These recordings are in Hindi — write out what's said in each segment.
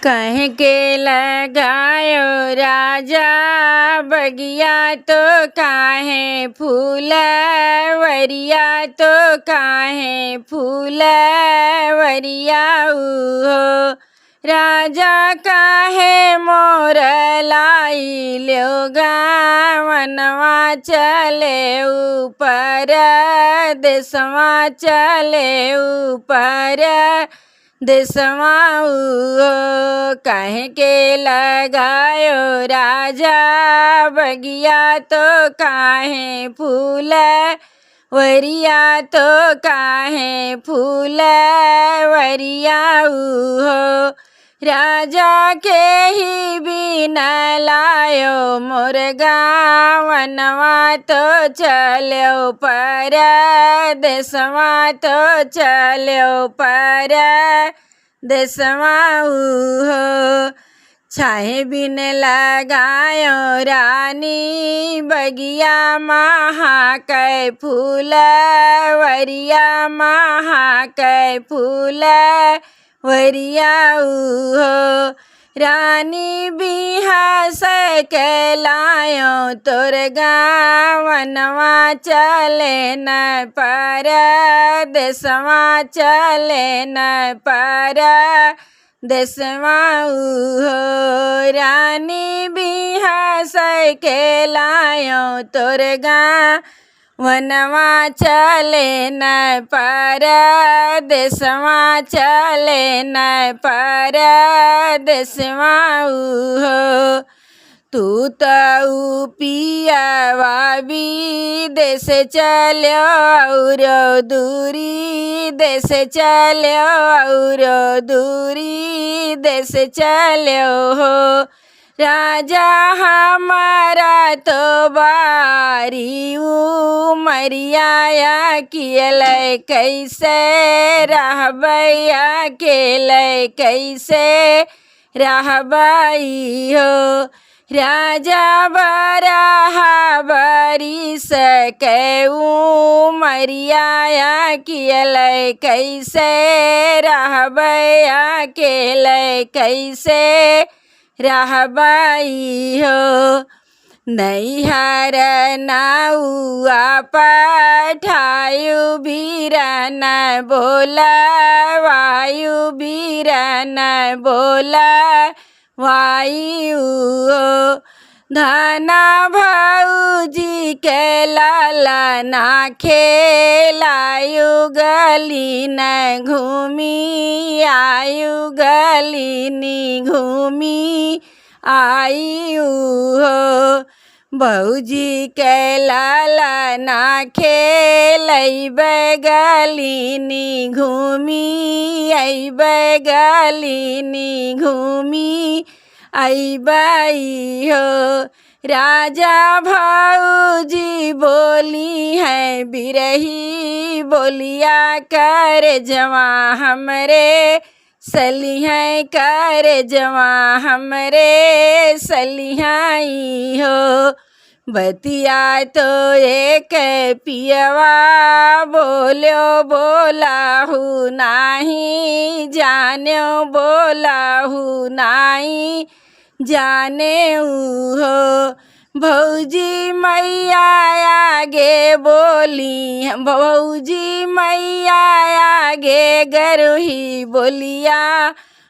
कह के लगायो राजा बगिया तो काहे फूलवरिया तो काहे फूलवरिया हो राजा काहे मोर लाई लो गावनवा चले ऊपर देशवा चले ऊपर देशवा कह के लगायो राजा बगिया तो काहे फूलवरिया तो काहे फूलवरिया हो राजा के ही बिना लायो मोर गावनवा तो चलो पर देशवा तो चलो पर देशवा हो छाहे बिन लगायो रानी बगिया महाकै फूलवरिया महाकै फूलवरिया हो रानी बिहास के लायो तोर गावनवा चले न पर देशवा चले न पर देशवा हो रानी बिहास के लायो तोर गावनवा चले न पर देशवा चले न पर देशवा हो तू तो पियावा विदेश चलो और दूरी देश चलो और दूरी देश चलो हो राजा हमारा तो बारी उमरिया कियल कैसे रहबैया अकेले कैसे रहबई हो राजा बरहा बरिस के उमरिया कियल कैसे रहबैया अकेले कैसे रहबई हो नैहर नाउआ पठायु बीरन बोला वायु बीरन बोला वायु धना भौजी के लाला ना खेलायु गली न घूमी आयु गली नी घूमी आयु हो भौजी के लाला ना खेलैबै गली नी घूमी अइबै गली नी घूमी अइबै हो राजा भौजी बोली है बिरही बोलिया कर जवा हमरे सलिहाई कर जवा हमरे सलिहाई हो बतिया तो एक पियवा बोलो बोलाहू नाही जान्यो बोलाहू नाही जाने हो भौजी मैया आगे बोली भौजी मैया आगे गरुही बोलिया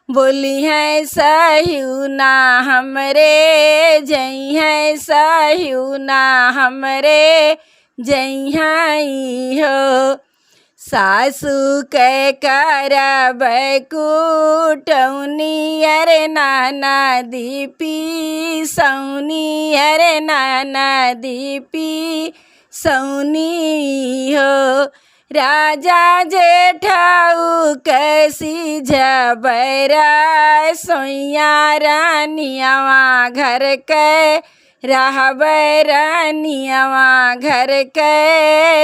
बोली है सहिउ ना हमरे जई है सहिउ ना हमरे जई हो सासू के करबै कुटौनी अरे नाना दीपी सौनी अरे नाना दीपी सौनी हो राजा जेठाऊ कैसी झबैरा सोइया रानियावा घर के रहबै रानियावा घर के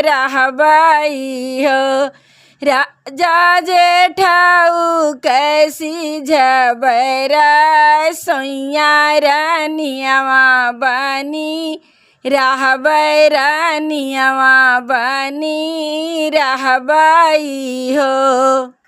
रहबै हो राजा जेठाऊ कैसी झबैरा सोइया रानियावा बनी रहबै रानियावा बनी रहबै हो।